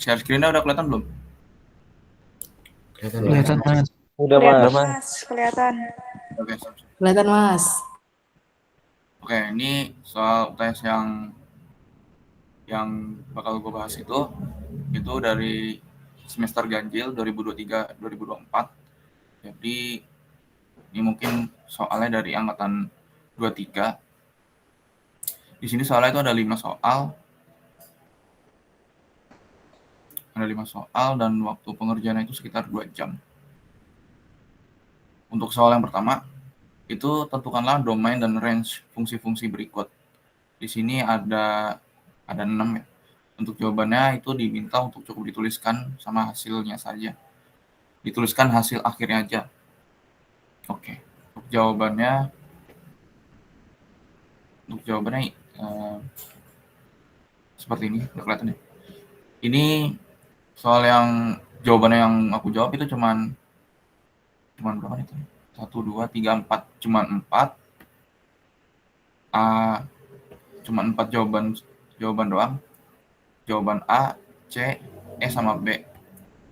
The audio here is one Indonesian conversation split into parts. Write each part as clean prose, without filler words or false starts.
Share screen-nya udah kelihatan belum? Kelihatan Mas. Udah Kelihatan Mas. Mas, kelihatan. Oke, siap. Kelihatan Mas. Oke, ini soal tes yang bakal gue bahas itu dari semester ganjil 2023-2024. Jadi ini mungkin soalnya dari angkatan 23. Di sini soalnya itu ada 5 soal. Ada 5 soal dan waktu pengerjaannya itu sekitar 2 jam. Untuk soal yang pertama, itu tentukanlah domain dan range fungsi-fungsi berikut. Di sini ada 6 ya. Untuk jawabannya itu diminta untuk cukup dituliskan sama hasilnya saja. Dituliskan hasil akhirnya aja. Oke. Untuk jawabannya seperti ini, udah kelihatan ya. Ini soal yang jawabannya yang aku jawab itu cuman berapa itu? 1, 2, 3, 4. Cuman 4. Cuman 4 jawaban doang. Jawaban A, C, E sama B.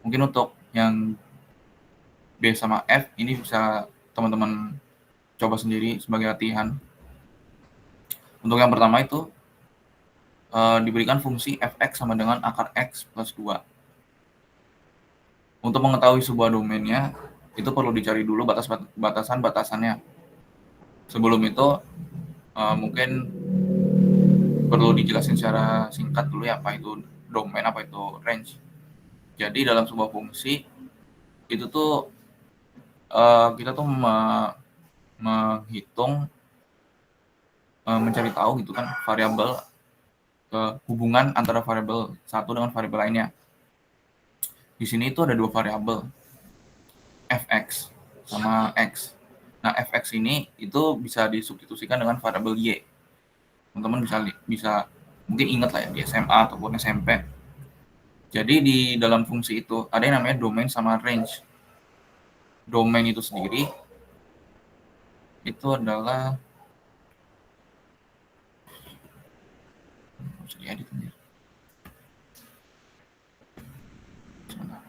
Mungkin untuk yang B sama F ini bisa teman-teman coba sendiri sebagai latihan. Untuk yang pertama itu diberikan fungsi fx sama dengan akar x plus 2. Untuk mengetahui sebuah domainnya, itu perlu dicari dulu batasan-batasannya. Sebelum itu mungkin perlu dijelasin secara singkat dulu ya, apa itu domain, apa itu range. Jadi dalam sebuah fungsi itu tuh kita tuh menghitung, mencari tahu gitu kan variabel, hubungan antara variabel satu dengan variabel lainnya. Di sini itu ada 2 variabel, fx sama x. Nah, fx ini itu bisa disubstitusikan dengan variabel y. Teman-teman bisa mungkin ingat lah ya di SMA ataupun SMP. Jadi di dalam fungsi itu ada yang namanya domain sama range. Domain itu sendiri itu adalah bisa diedit aja. Sebentar.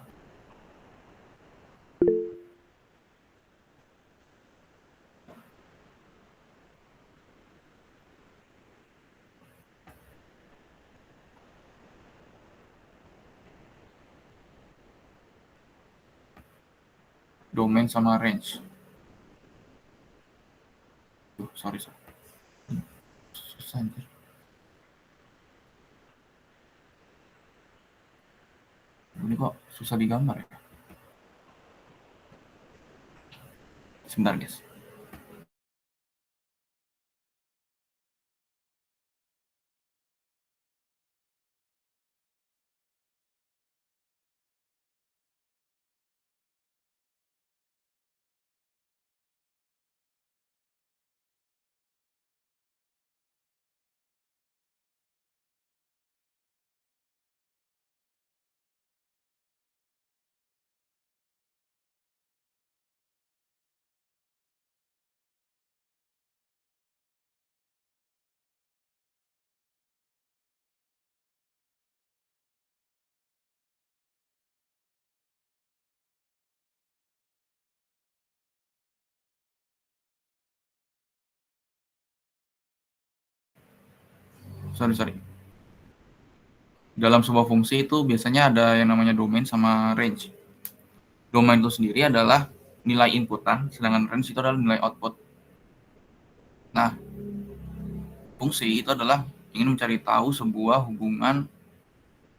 Domain sama range. Sorry. Susah anjir. Ini kok susah digambar ya? Sebentar guys. Sorry. Dalam sebuah fungsi itu biasanya ada yang namanya domain sama range. Domain itu sendiri adalah nilai inputan, sedangkan range itu adalah nilai output. Nah, fungsi itu adalah ingin mencari tahu sebuah hubungan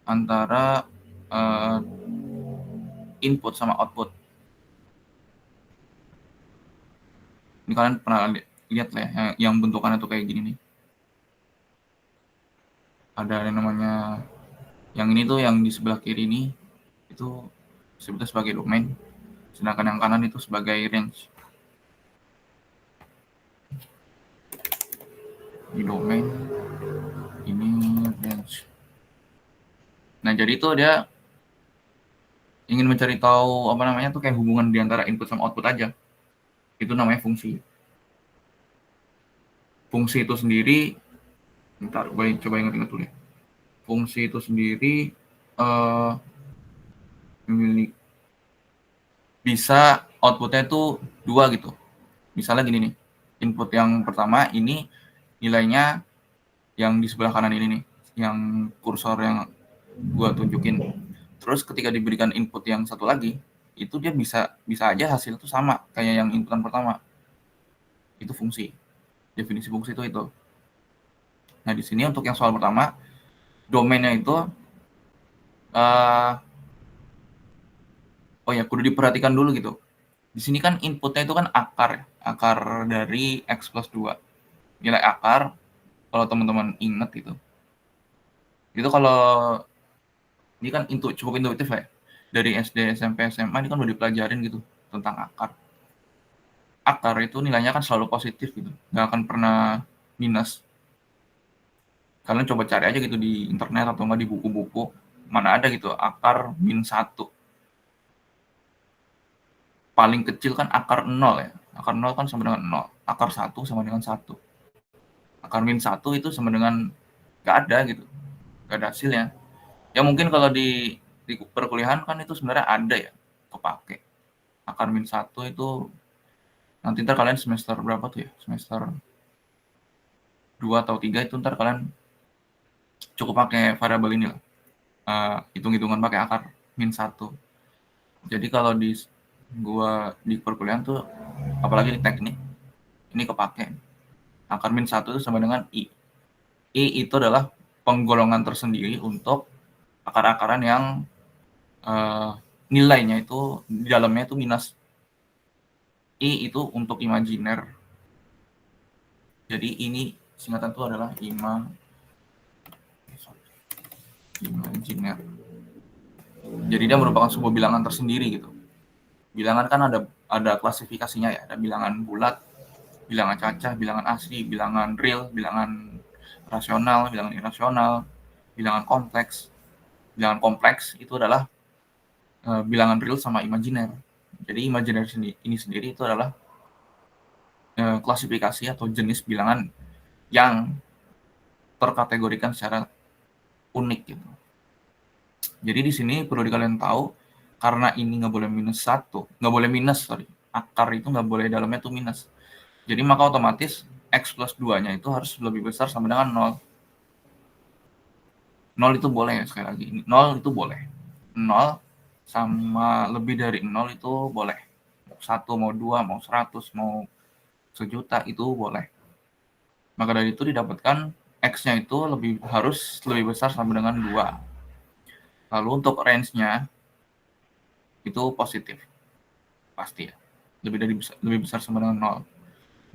antara input sama output. Ini kalian pernah lihat lah ya, yang bentukannya tuh kayak gini nih. Ada yang namanya, yang ini tuh yang di sebelah kiri ini itu disebutnya sebagai domain, sedangkan yang kanan itu sebagai range. Ini domain, ini range. Nah, jadi itu dia ingin mencari tahu apa namanya tuh kayak hubungan di antara input sama output aja. Itu namanya fungsi. Fungsi itu sendiri, bentar, gue coba ingat-ingat dulu ya. Fungsi itu sendiri eh, bisa outputnya itu 2 gitu. Misalnya gini nih, input yang pertama ini nilainya yang di sebelah kanan ini nih, yang kursor yang gua tunjukin. Terus ketika diberikan input yang satu lagi, itu dia bisa bisa aja hasil itu sama kayak yang inputan pertama. Itu fungsi. Definisi fungsi itu. Nah, di sini untuk yang soal pertama, domainnya itu oh ya, kudu diperhatikan dulu gitu. Di sini kan inputnya itu kan akar, akar dari X plus 2. Nilai akar, kalau teman-teman ingat itu kalau ini kan cukup intuitif lah ya. Dari SD, SMP, SMA ini kan udah dipelajarin gitu tentang akar. Akar itu nilainya kan selalu positif gitu, nggak akan pernah minus. Kalian coba cari aja gitu di internet atau nggak di buku-buku, mana ada gitu akar -1. Paling kecil kan akar 0 ya, akar 0 kan sama dengan 0, akar 1 sama dengan 1. Akar -1 itu sama dengan nggak ada gitu, nggak ada hasilnya. Ya mungkin kalau di perkuliahan kan itu sebenarnya ada ya, kepake. Akar -1 itu nanti ntar kalian semester berapa tuh ya, semester 2 atau 3 itu ntar kalian cukup pakai variabel ini lah, hitung-hitungan pakai akar -1. Jadi kalau gua di perkuliahan tuh, apalagi di teknik, ini kepake. Akar -1 itu sama dengan I. I itu adalah penggolongan tersendiri untuk akar-akaran yang nilainya itu di dalamnya itu minus. I itu untuk imajiner. Jadi ini singkatan itu adalah imajiner. Jadi dia merupakan sebuah bilangan tersendiri gitu. Bilangan kan ada klasifikasinya ya, ada bilangan bulat, bilangan cacah, bilangan asli, bilangan real, bilangan rasional, bilangan irasional, bilangan kompleks. Bilangan kompleks itu adalah bilangan real sama imajiner. Jadi imajiner ini sendiri itu adalah klasifikasi atau jenis bilangan yang terkategorikan secara unik gitu. Jadi di sini perlu kalian tahu, karena ini nggak boleh nggak boleh minus, sorry. Akar itu nggak boleh dalamnya tuh minus. Jadi maka otomatis X plus 2-nya itu harus lebih besar sama dengan 0. 0 itu boleh ya, sekali lagi. 0 itu boleh. 0 sama lebih dari 0 itu boleh. Mau 1, mau 2, mau 100, mau sejuta itu boleh. Maka dari itu didapatkan X-nya itu harus lebih besar sama dengan 2. Lalu untuk range-nya itu positif. Pasti ya. Lebih besar sama dengan 0.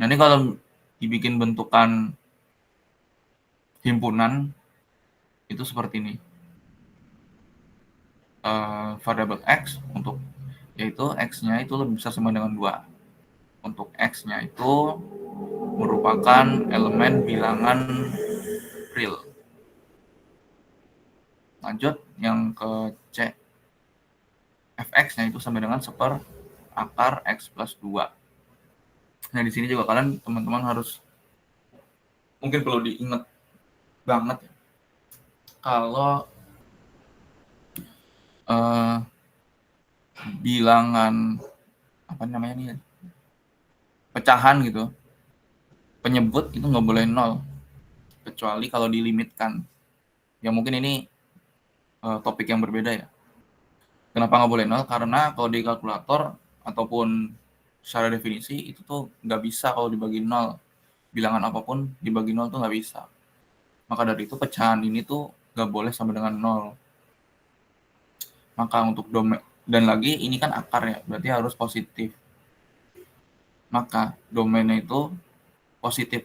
Nah, ini kalau dibikin bentukan himpunan itu seperti ini. Variabel X untuk yaitu X-nya itu lebih besar sama dengan 2. Untuk X-nya itu merupakan elemen bilangan real. Lanjut yang ke C. Fx-nya itu sama dengan akar X plus 2. Nah, di sini juga kalian teman-teman harus mungkin perlu diingat banget ya. Kalau bilangan apa namanya nih, pecahan gitu, penyebut itu nggak boleh 0 kecuali kalau dilimitkan. Ya mungkin ini topik yang berbeda ya. Kenapa nggak boleh 0? Karena kalau di kalkulator ataupun secara definisi itu tuh nggak bisa kalau dibagi 0. Bilangan apapun dibagi 0 tuh nggak bisa. Maka dari itu pecahan ini tuh nggak boleh sama dengan 0. Maka untuk domain, dan lagi ini kan akar ya, berarti harus positif. Maka domainnya itu positif.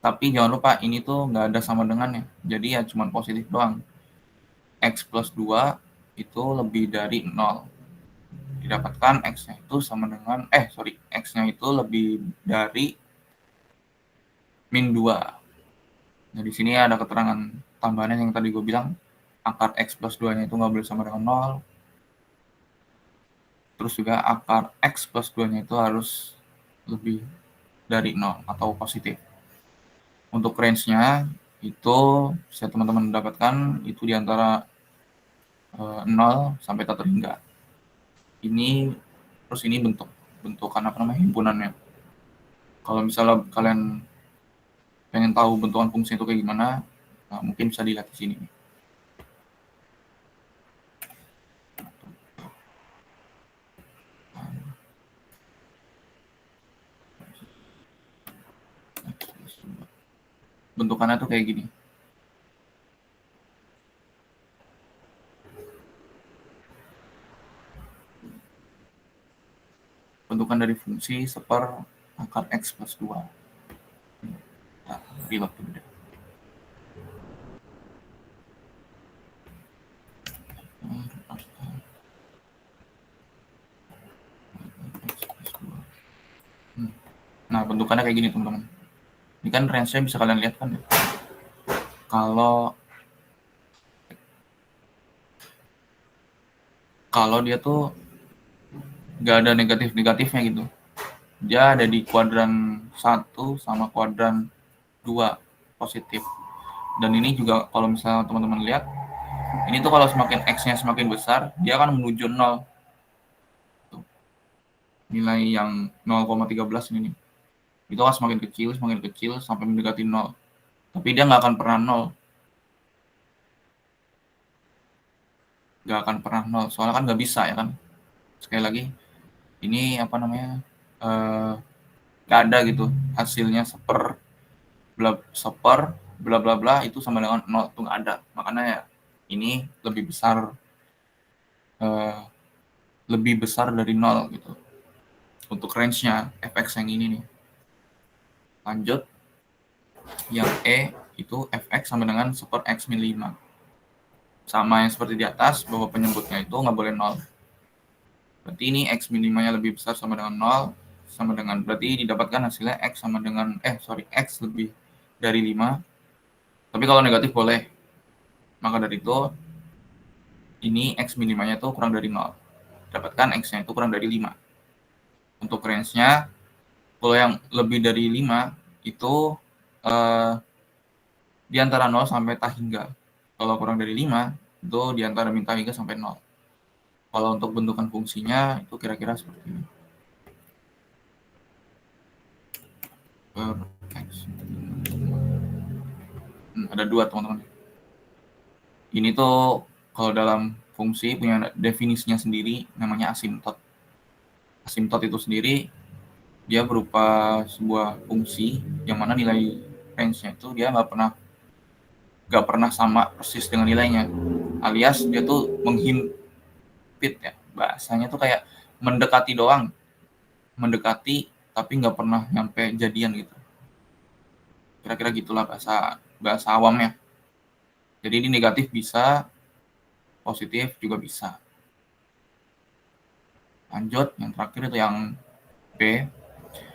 Tapi jangan lupa ini tuh nggak ada sama dengannya. Jadi ya cuma positif doang. X plus 2 itu lebih dari 0. Didapatkan X-nya itu sama dengan, X-nya itu lebih dari min 2. Nah, di sini ada keterangan tambahan yang tadi gue bilang, akar X plus 2-nya itu nggak boleh sama dengan 0. Terus juga akar X plus 2-nya itu harus lebih dari 0 atau positif. Untuk range-nya itu bisa teman-teman dapatkan itu di antara 0 sampai tak terhingga. Ini terus ini bentukan apa namanya, himpunannya. Kalau misalnya kalian pengen tahu bentukan fungsi itu kayak gimana, mungkin bisa dilihat di sini nih. Bentukannya tuh kayak gini. Bentukan dari fungsi seper akar X plus 2. Nah, reload dulu deh. Nah, bentukannya kayak gini, teman-teman. Ini kan range-nya bisa kalian lihat kan ya. Kalau dia tuh nggak ada negatif-negatifnya gitu. Dia ada di kuadran 1 sama kuadran 2 positif. Dan ini juga kalau misalnya teman-teman lihat, ini tuh kalau semakin X-nya semakin besar, dia akan menuju 0. Tuh. Nilai yang 0,13 ini nih. Itu akan semakin kecil sampai mendekati 0. Tapi dia nggak akan pernah 0. Nggak akan pernah 0. Soalnya kan nggak bisa ya kan. Sekali lagi, ini apa namanya, nggak ada gitu hasilnya seper bla bla bla itu sama dengan 0, itu nggak ada. Makanya ya ini eh, lebih besar dari 0 gitu untuk range-nya fx yang ini nih. Lanjut, yang E itu fx sama dengan seper x min 5. Sama yang seperti di atas, bahwa penyebutnya itu nggak boleh 0. Berarti ini x min 5-nya lebih besar sama dengan 0, sama dengan berarti didapatkan hasilnya x sama dengan x lebih dari 5. Tapi kalau negatif boleh. Maka dari itu ini x min 5-nya itu kurang dari 0. Dapatkan x-nya itu kurang dari 5. Untuk range-nya, kalau yang lebih dari 5 itu di antara 0 sampai tak hingga. Kalau kurang dari 5 itu di antara min tak hingga sampai 0. Kalau untuk bentukan fungsinya itu kira-kira seperti ini. Ada 2 teman-teman. Ini tuh kalau dalam fungsi punya definisinya sendiri, namanya asimtot. Asimtot itu sendiri dia berupa sebuah fungsi yang mana nilai range-nya itu dia nggak pernah sama persis dengan nilainya, alias dia tuh menghimpit ya, bahasanya tuh kayak mendekati doang, mendekati tapi nggak pernah nyampe jadian gitu, kira-kira gitulah bahasa bahasa awamnya. Jadi ini negatif bisa, positif juga bisa. Lanjut, yang terakhir itu yang B,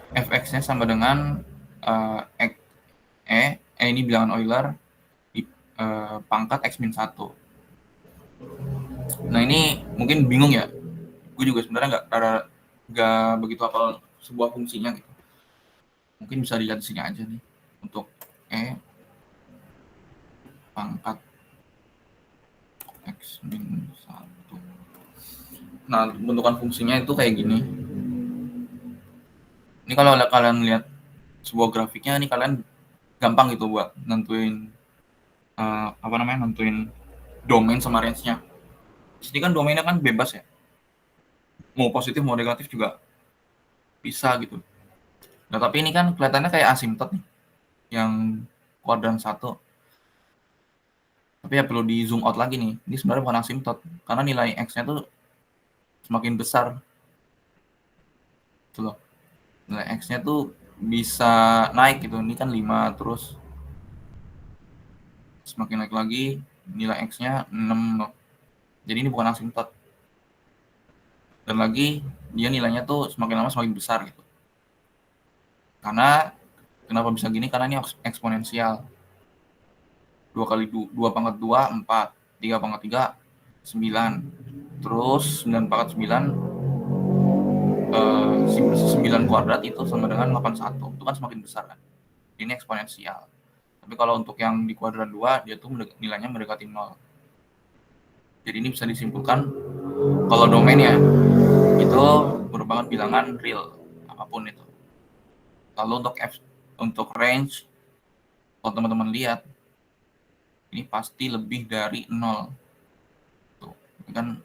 fx-nya sama dengan ini bilangan Euler di pangkat x min 1. Nah ini mungkin bingung ya, gue juga sebenarnya nggak begitu hafal sebuah fungsinya gitu. Mungkin bisa dilihat di sini aja nih untuk pangkat x min 1. Nah, bentukan fungsinya itu kayak gini. Ini kalau kalian lihat sebuah grafiknya, ini kalian gampang gitu buat nentuin nentuin domain sama range-nya. Sini kan domainnya kan bebas ya, mau positif mau negatif juga bisa gitu. Nah tapi ini kan kelihatannya kayak asimtot nih, yang kuadran 1. Tapi ya perlu di zoom out lagi nih, ini sebenarnya bukan asimtot, karena nilai x-nya tuh semakin besar gitu loh. Nilai x-nya tuh bisa naik gitu, ini kan 5, terus semakin naik lagi nilai x-nya 6 loh. Jadi ini bukan asimtot. Dan lagi dia nilainya tuh semakin lama semakin besar gitu. Karena kenapa bisa gini? Karena ini eksponensial. 2 kali 2 pangkat 2 4, 3 pangkat 3 9. Terus 9 pangkat 9 9 kuadrat itu sama dengan 81. Itu kan semakin besar kan. Ini eksponensial. Tapi kalau untuk yang di kuadran 2 dia tuh nilainya mendekati 0. Jadi ini bisa disimpulkan kalau domain ya itu merupakan bilangan real apapun itu. Lalu untuk range, kalau teman-teman lihat ini pasti lebih dari 0. Tuh, ini kan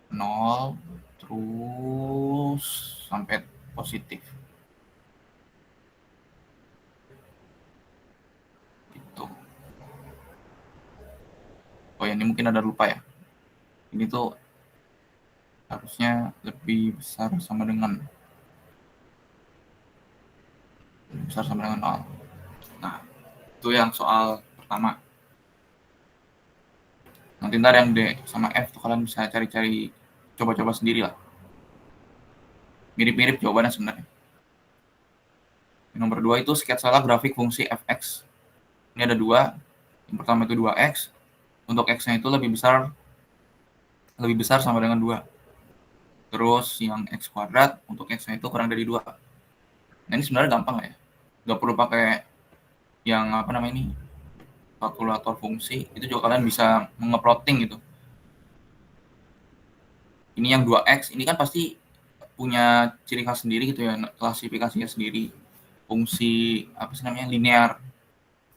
0 terus sampai positif. Gitu. Oh ya, ini mungkin ada lupa ya. Ini tuh harusnya lebih besar sama dengan 0. Nah, itu yang soal pertama. Nanti ntar yang D sama F tuh kalian bisa cari-cari, coba-coba sendiri lah. Mirip-mirip jawabannya sebenarnya. Yang nomor 2 itu sketsalah grafik fungsi fx. Ini ada 2. Yang pertama itu 2x. Untuk x-nya itu lebih besar sama dengan 2. Terus yang x kuadrat untuk x-nya itu kurang dari 2. Nah, ini sebenarnya gampang ya. Nggak perlu pakai yang apa namanya ini, kalkulator fungsi. Itu juga kalian bisa nge-plotting gitu. Ini yang 2x, ini kan pasti punya ciri khas sendiri gitu ya, klasifikasinya sendiri. Fungsi apa sih namanya, linear.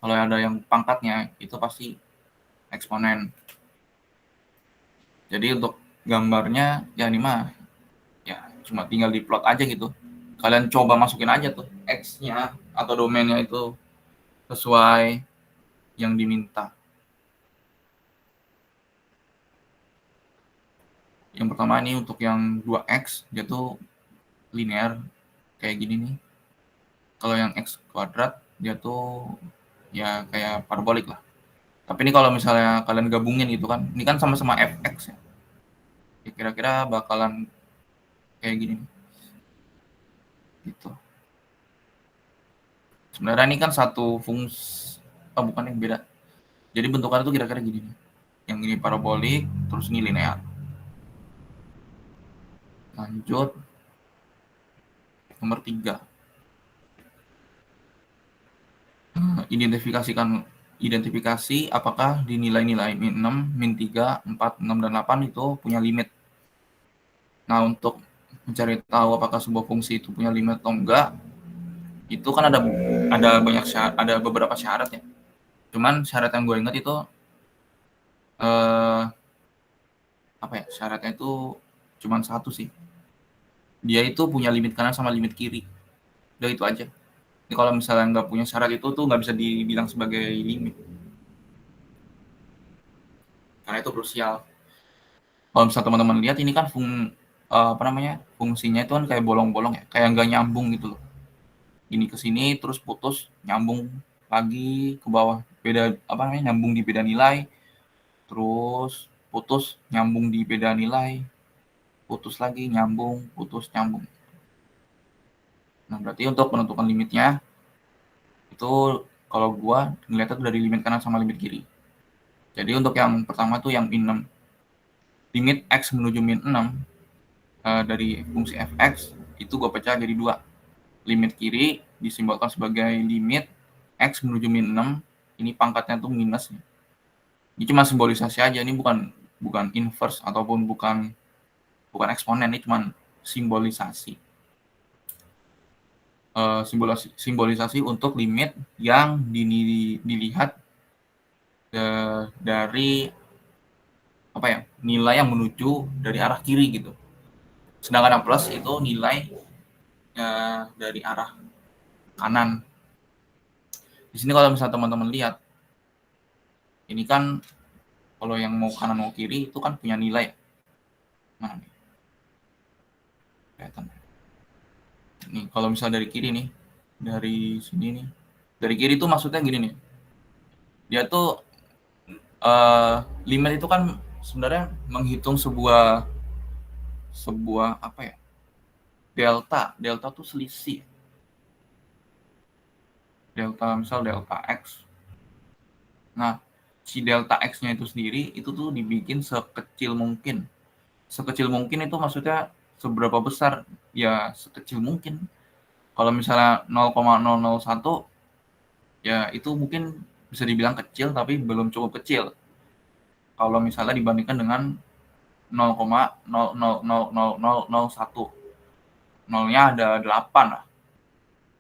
Kalau ada yang pangkatnya itu pasti eksponen. Jadi untuk gambarnya ya ini mah ya cuma tinggal diplot aja gitu. Kalian coba masukin aja tuh x-nya atau domainnya itu sesuai yang diminta. Yang pertama ini untuk yang 2x dia tuh linear kayak gini nih. Kalau yang x kuadrat dia tuh ya kayak parabolik lah. Tapi ini kalau misalnya kalian gabungin gitu kan, ini kan sama-sama fx ya. Ya kira-kira bakalan kayak gini nih. Gitu. Sebenarnya ini kan satu fungsi, oh bukan, yang beda. Jadi bentukannya tuh kira-kira gini nih. Yang ini parabolik, terus ini linear. Lanjut nomor 3. Identifikasi apakah di nilai-nilai min 6, min 3, 4, 6, dan 8 itu punya limit. Nah, untuk mencari tahu apakah sebuah fungsi itu punya limit atau enggak, itu kan ada beberapa syarat ya. Cuman syarat yang gue ingat itu eh, apa ya? Syaratnya itu cuman satu sih. Dia itu punya limit kanan sama limit kiri. Udah itu aja. Ini kalau misalnya nggak punya syarat itu tuh nggak bisa dibilang sebagai limit. Karena itu krusial. Kalau misalnya teman-teman lihat ini kan apa namanya, fungsinya itu kan kayak bolong-bolong ya, kayak nggak nyambung gitu loh. Ini ke sini terus putus, nyambung lagi ke bawah, beda apa namanya, nyambung di beda nilai, terus putus, nyambung di beda nilai, putus lagi, nyambung, putus, nyambung. Nah, berarti untuk menentukan limitnya itu kalau gua ngeliatnya tuh dari limit kanan sama limit kiri. Jadi untuk yang pertama tuh yang min 6, limit x menuju min 6 dari fungsi fx itu gue pecah jadi 2. Limit kiri disimbolkan sebagai limit x menuju min 6, ini pangkatnya tuh minus. Ini cuma simbolisasi aja, ini bukan inverse ataupun bukan eksponen, ini cuma simbolisasi. Simbolisasi untuk limit yang dilihat dari apa ya, nilai yang menuju dari arah kiri gitu. Sedangkan yang plus itu nilai dari arah kanan. Di sini kalau misalnya teman-teman lihat, ini kan kalau yang mau kanan mau kiri itu kan punya nilai. Mana nih? Kelihatan. Nih kalau misalnya dari kiri nih, dari sini nih, dari kiri tuh maksudnya gini nih. Dia tuh limit itu kan sebenarnya menghitung sebuah apa ya? Delta tuh selisih. Misal delta x. Nah, si delta x-nya itu sendiri itu tuh dibikin sekecil mungkin. Sekecil mungkin itu maksudnya seberapa besar? Ya sekecil mungkin. Kalau misalnya 0,001 ya itu mungkin bisa dibilang kecil tapi belum cukup kecil. kalau misalnya dibandingkan dengan 0,000001. Nolnya ada 8 lah.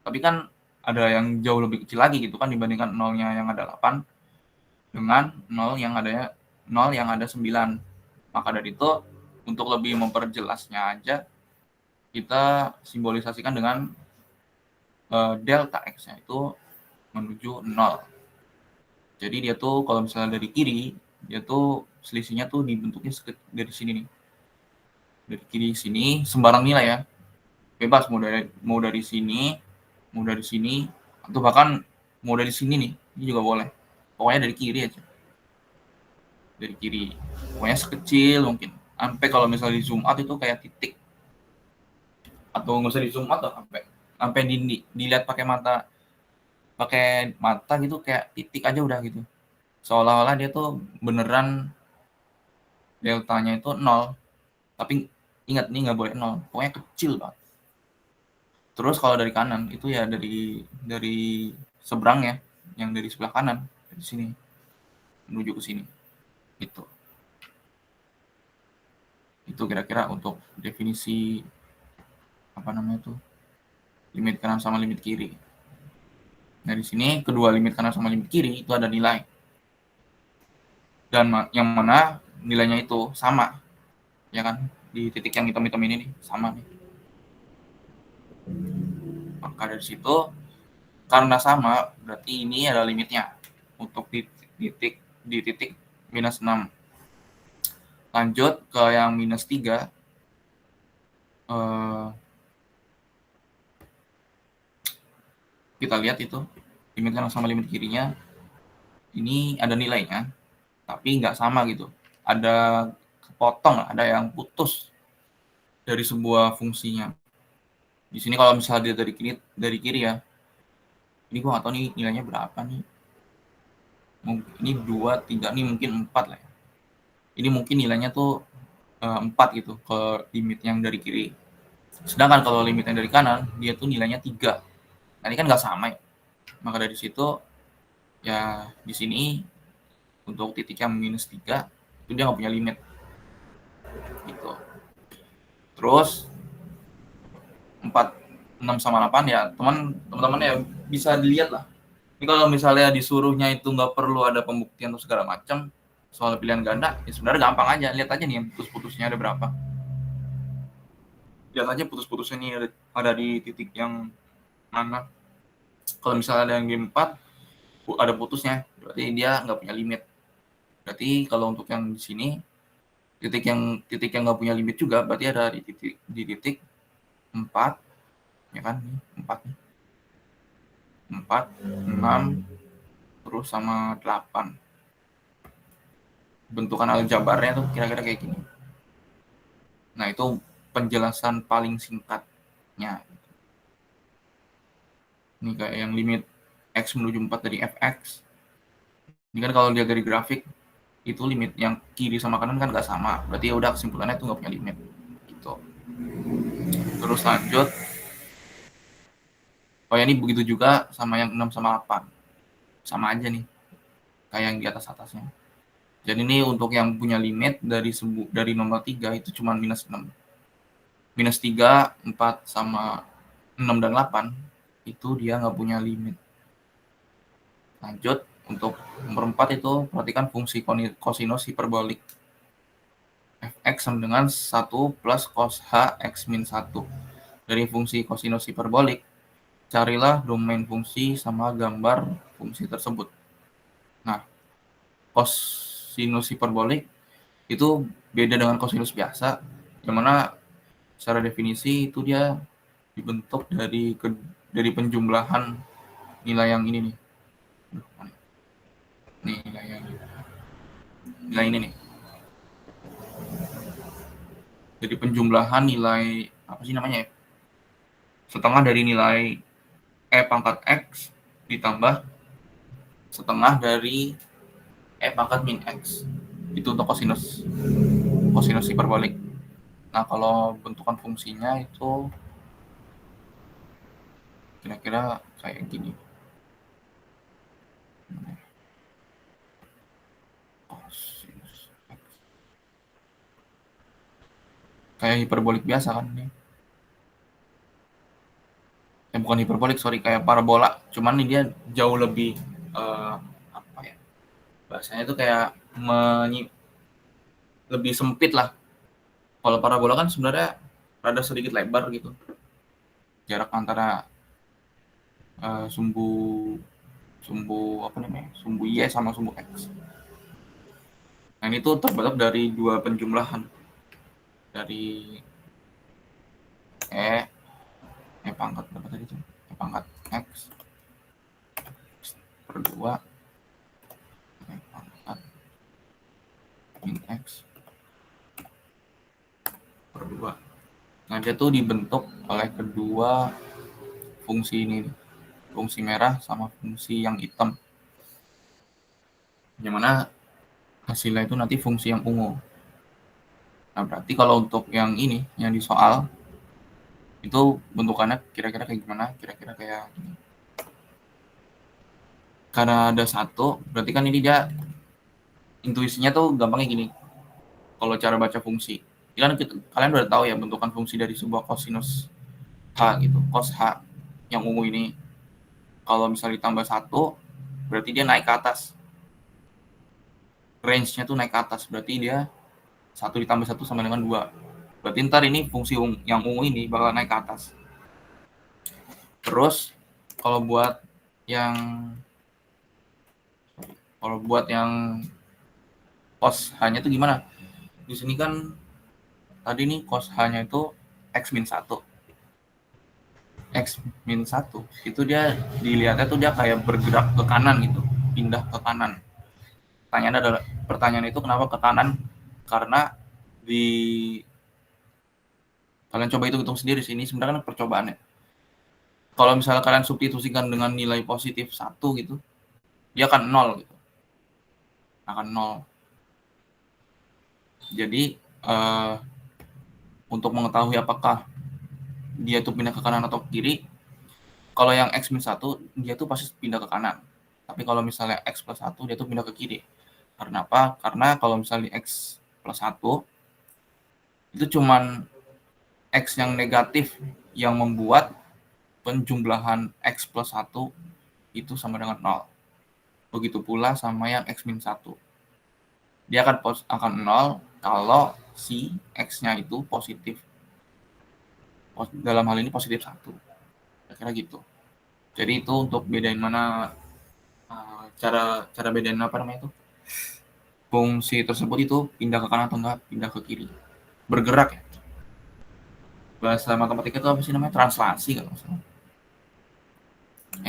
Tapi kan ada yang jauh lebih kecil lagi gitu kan dibandingkan nolnya yang ada 8 dengan nol yang ada 9. Maka dari itu untuk lebih memperjelasnya aja kita simbolisasikan dengan delta x-nya itu menuju 0. Jadi dia tuh kalau misalnya dari kiri, dia tuh selisihnya tuh dibentuknya dari sini nih. Dari kiri sini sembarang nilai ya. Bebas mau dari sini, mau dari sini, atau bahkan mau dari sini nih, ini juga boleh. Pokoknya dari kiri aja. Dari kiri. Pokoknya sekecil mungkin. Sampai kalau misalnya di zoom out itu kayak titik. Atau nggak usah di zoom out tuh sampai dilihat pakai mata gitu kayak titik aja udah gitu. Seolah-olah dia tuh beneran deltanya itu 0. Tapi ingat nih nggak boleh 0. Pokoknya kecil banget. Terus kalau dari kanan itu ya dari seberang ya, yang dari sebelah kanan dari sini menuju ke sini. Gitu. Itu kira-kira untuk definisi apa namanya tuh limit kanan sama limit kiri. Nah di sini kedua limit kanan sama limit kiri itu ada nilai dan yang mana nilainya itu sama, ya kan? Di titik yang hitam-hitam ini nih sama nih. Maka dari situ karena sama berarti ini adalah limitnya untuk di titik minus 6. Lanjut ke yang minus 3. Kita lihat itu limit kanan sama limit kirinya ini ada nilainya tapi nggak sama gitu, ada kepotong, ada yang putus dari sebuah fungsinya. Di sini kalau misalnya dia dari kiri ya, ini gua nggak tahu nih nilainya berapa nih, ini 2 3 nih mungkin 4 lah ya. Ini mungkin nilainya tuh 4 gitu ke limit yang dari kiri, sedangkan kalau limit yang dari kanan dia tuh nilainya 3. Nah ini kan nggak sama ya, maka dari situ ya di sini untuk titik yang minus 3 itu dia nggak punya limit gitu. Terus 4, 6 sama 8 ya teman-teman ya bisa dilihat lah. Ini kalau misalnya disuruhnya itu nggak perlu ada pembuktian atau segala macam soal pilihan ganda, ya sebenarnya gampang aja. Lihat aja nih yang putus-putusnya ada berapa. Lihat aja putus-putusnya nih ada di titik yang mana. Kalau misalnya ada yang di 4 ada putusnya, berarti dia nggak punya limit. Berarti kalau untuk yang di sini titik yang nggak punya limit juga berarti ada di titik 4, ya kan? 4 nih. 4, 6, terus sama 8. Bentukan aljabarnya tuh kira-kira kayak gini. Nah, itu penjelasan paling singkatnya. Ini kayak yang limit x menuju 4 dari fx. Ini kan kalau dia dari grafik, itu limit yang kiri sama kanan kan nggak sama. Berarti ya udah kesimpulannya itu nggak punya limit. Gitu. Terus lanjut. Oh ya ini begitu juga sama yang 6 sama 8. Sama aja nih. Kayak yang di atas-atasnya. Jadi ini untuk yang punya limit dari nomor 3 itu cuma minus 6. Minus 3, 4, sama 6 dan 8 itu dia nggak punya limit. Lanjut, untuk nomor 4 itu perhatikan fungsi kosinus hiperbolik. Fx sama dengan 1 plus cos h x min 1. Dari fungsi kosinus hiperbolik, carilah domain fungsi sama gambar fungsi tersebut. Nah, kosinus hiperbolik itu beda dengan kosinus biasa, yang mana secara definisi itu dia dibentuk dari penjumlahan nilai yang ini nih. Nih nilai ini nih. Jadi penjumlahan nilai apa sih namanya ya? Setengah dari nilai e pangkat x ditambah setengah dari e pangkat min x. Itu untuk kosinus hiperbolik. Nah, kalau bentukan fungsinya itu kira-kira kayak gini. Kosinus. kayak hiperbolik biasa kan ini. Bukan hiperbolik, sorry, kayak parabola. Cuman ini dia jauh lebih apa ya? Bahasanya itu kayak lebih sempit lah. Kalau parabola kan sebenarnya rada sedikit lebar gitu. Jarak antara sumbu sumbu apa namanya? Sumbu Y sama sumbu X. Nah, ini tuh terbentuk dari dua penjumlahan. Dari E pangkat berapa tadi tuh? Pangkat X per 2 pangkat min X per 2. Nah, dia tuh dibentuk oleh kedua fungsi ini, fungsi merah sama fungsi yang hitam. Yang mana hasilnya itu nanti fungsi yang ungu. Nah, berarti kalau untuk yang ini, yang di soal, itu bentukannya kira-kira kayak gimana? Kira-kira kayak gini. Karena ada satu, berarti kan ini dia intuisinya tuh gampangnya gini. Kalau cara baca fungsi, kan kalian udah tahu ya bentukan fungsi dari sebuah kosinus H gitu, cos H yang ungu ini. Kalau misalnya ditambah satu, berarti dia naik ke atas. Range-nya tuh naik ke atas, berarti dia 1 ditambah 1 sama dengan 2. Berarti ntar ini fungsi yang ungu ini bakal naik ke atas. Terus kalau buat yang cos H-nya itu gimana? Di sini kan tadi nih cos H-nya itu X min 1. X min 1 itu dia dilihatnya tuh dia kayak bergerak ke kanan gitu, pindah ke kanan. Pertanyaan itu kenapa ke kanan? Karena di kalian coba hitung sendiri sini sebenarnya kan percobaannya. Kalau misalnya kalian substitusikan dengan nilai positif 1 gitu, dia akan 0 gitu. Akan 0. Jadi untuk mengetahui apakah dia itu pindah ke kanan atau ke kiri, kalau yang X min 1 dia tuh pasti pindah ke kanan. Tapi kalau misalnya X plus 1 dia tuh pindah ke kiri. Karena apa? Karena kalau misalnya X plus 1 itu cuman X yang negatif yang membuat penjumlahan X plus 1 itu sama dengan 0. Begitu pula sama yang X min 1. Dia akan 0 kalau si X-nya itu positif. Dalam hal ini positif 1. Kira-kira gitu. Jadi itu untuk bedain mana cara bedain apa namanya itu? Fungsi tersebut itu pindah ke kanan atau enggak, pindah ke kiri. Bergerak ya. Bahasa matematika itu apa sih namanya? Translasi kalau misalnya.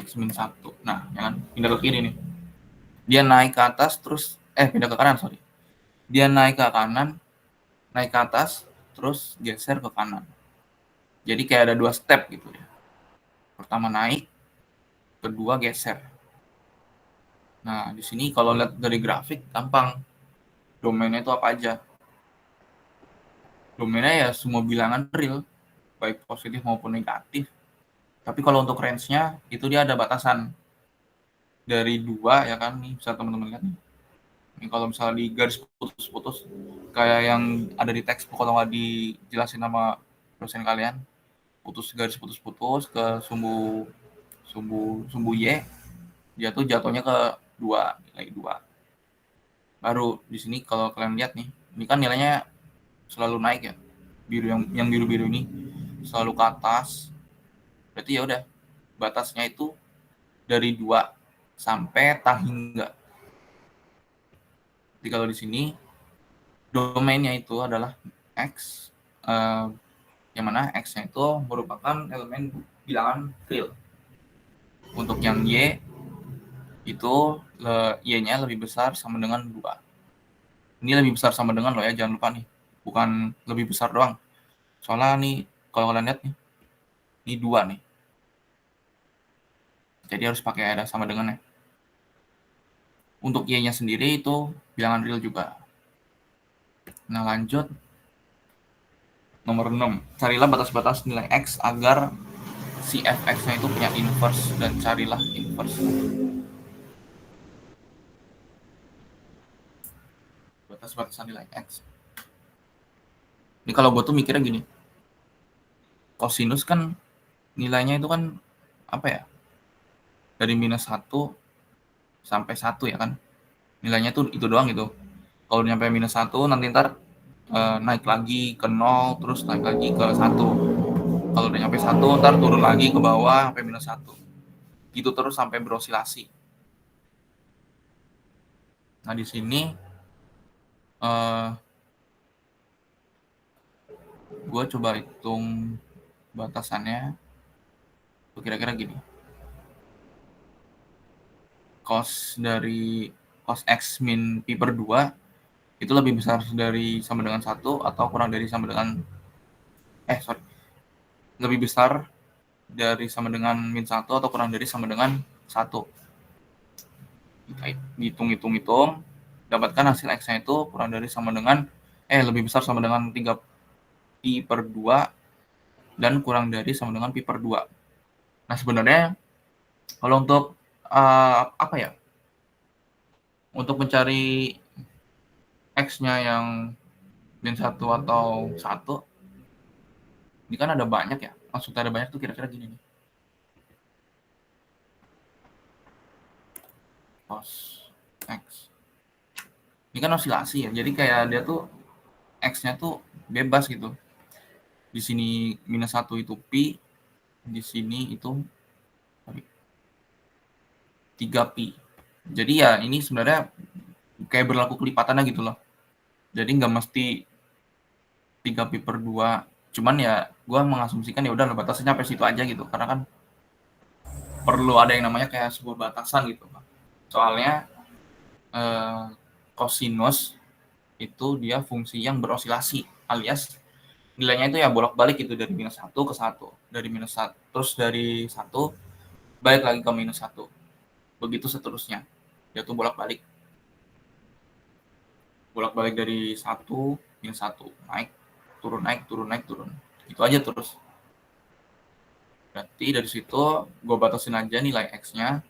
X min 1. Nah, jangan pindah ke kiri nih. Dia naik ke atas terus pindah ke kanan, sorry. Dia naik ke kanan, naik ke atas, terus geser ke kanan. Jadi kayak ada 2 step gitu ya. Pertama naik, kedua geser. Nah, di sini kalau lihat dari grafik gampang. Domainnya itu apa aja? Domainnya ya semua bilangan real, baik positif maupun negatif. Tapi kalau untuk range-nya itu dia ada batasan dari 2 ya kan, nih bisa teman-teman lihat nih. Ini kalau misalnya di garis putus-putus kayak yang ada di teks kalau nggak dijelasin sama dosen kalian, garis putus-putus ke sumbu sumbu Y, dia tuh jatuhnya ke 2, nilai 2. Baru di sini kalau kalian lihat nih, ini kan nilainya selalu naik ya. Yang biru-biru ini selalu ke atas. Berarti ya udah batasnya itu dari 2 sampai tahingga. Jadi kalau di sini domainnya itu adalah X, yang mana X-nya itu merupakan elemen bilangan real. Untuk yang Y itu Y-nya lebih besar sama dengan 2. Ini lebih besar sama dengan loh ya, jangan lupa nih. Bukan lebih besar doang. Soalnya nih kalau kalian lihat nih, ini 2 nih. Jadi harus pakai ada sama dengannya. Untuk Y-nya sendiri itu bilangan real juga. Nah, lanjut. Nomor 6. Carilah batas-batas nilai X agar si fx-nya itu punya inverse dan carilah inverse. Batas-batasan nilai X. Ini kalau gue tuh mikirnya gini, kosinus kan nilainya itu kan apa ya, dari minus 1 sampai 1 ya kan, nilainya tuh itu doang gitu. Kalau nyampe minus 1 nanti ntar naik lagi ke 0, terus naik lagi ke 1. Kalau udah nyampe 1 ntar turun lagi ke bawah sampai minus 1. Gitu terus sampai berosilasi. Nah di sini eh, gue coba hitung batasannya, kira-kira gini. Cos X min pi per 2 itu lebih besar dari sama dengan 1 atau kurang dari sama dengan sorry, lebih besar dari sama dengan min 1 atau kurang dari sama dengan 1. Kita hitung-hitung, dapatkan hasil X-nya itu kurang dari sama dengan lebih besar sama dengan 3 pi per 2 dan kurang dari sama dengan pi per 2. Nah sebenarnya kalau untuk apa ya, untuk mencari X-nya yang min 1 atau 1, ini kan ada banyak ya. Maksudnya ada banyak tuh kira-kira gini nih. Cos X. Ini kan osilasi ya. Jadi kayak dia tuh X-nya tuh bebas gitu. Di sini minus 1 itu pi, di sini itu 3 pi. Jadi ya ini sebenarnya kayak berlaku kelipatannya gitu loh. Jadi nggak mesti 3 pi per 2. Cuman ya gue mengasumsikan ya udah batasnya sampai situ aja gitu. Karena kan perlu ada yang namanya kayak sebuah batasan gitu. Soalnya kosinus itu dia fungsi yang berosilasi, alias nilainya itu ya bolak-balik gitu dari minus 1 ke 1. Dari minus 1, terus dari 1 balik lagi ke minus 1. Begitu seterusnya. Dia tuh bolak-balik. Bolak-balik dari 1, minus 1. Naik, turun, naik, turun, naik, turun. Itu aja terus. Berarti dari situ gue batasin aja nilai X-nya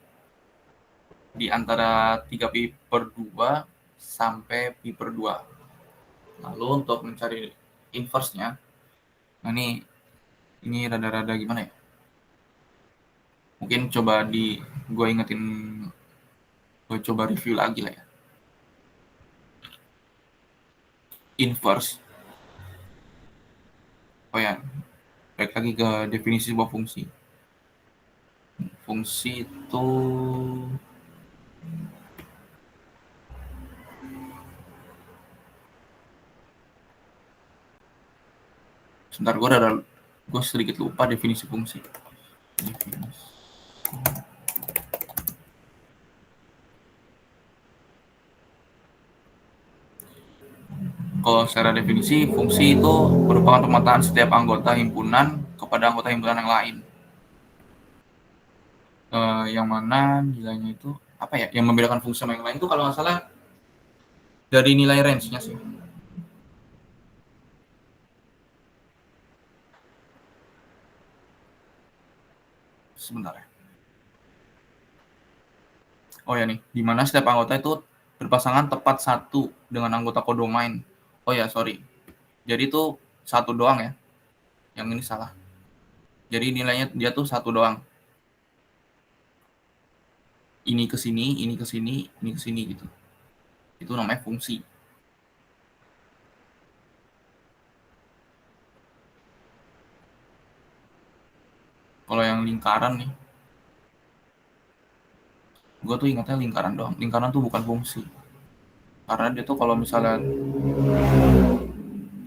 di antara 3 pi per 2 sampai pi per 2. Lalu untuk mencari inverse-nya, nah ini rada-rada gimana ya? Mungkin coba gue ingetin, gue coba review lagi lah ya. Inverse. Oh ya, balik lagi ke definisi sebuah fungsi. Fungsi itu sebentar, gue sedikit lupa definisi fungsi. Kalau secara definisi, fungsi itu merupakan pemetaan setiap anggota himpunan kepada anggota himpunan yang lain. Yang mana nilainya itu apa ya? Yang membedakan fungsi sama yang lain itu kalau nggak salah dari nilai range-nya sih. Sebentar ya. Oh ya nih, di mana setiap anggota itu berpasangan tepat satu dengan anggota kodomain. Oh ya, sorry. Jadi itu satu doang ya. Yang ini salah. Jadi nilainya dia tuh satu doang. Ini ke sini, ini ke sini, ini ke sini gitu. Itu namanya fungsi. Kalau yang lingkaran nih, gue tuh ingatnya lingkaran doang. Lingkaran tuh bukan fungsi. Karena dia tuh kalau misalnya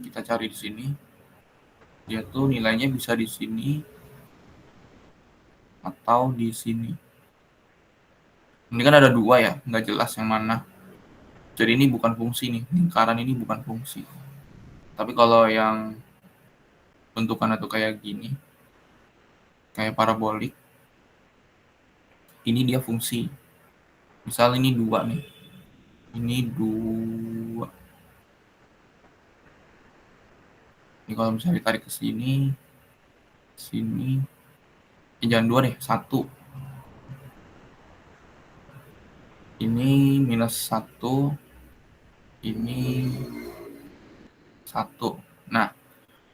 kita cari di sini, dia tuh nilainya bisa di sini atau di sini. Ini kan ada dua ya, nggak jelas yang mana. Jadi ini bukan fungsi nih, lingkaran ini bukan fungsi. Tapi kalau yang bentukannya tuh kayak gini, kayak parabolik, ini dia fungsi. Misal ini dua nih, ini dua. Ini kalau misalnya ditarik ke sini, sini, jangan dua deh, satu. Ini minus satu, ini satu. Nah,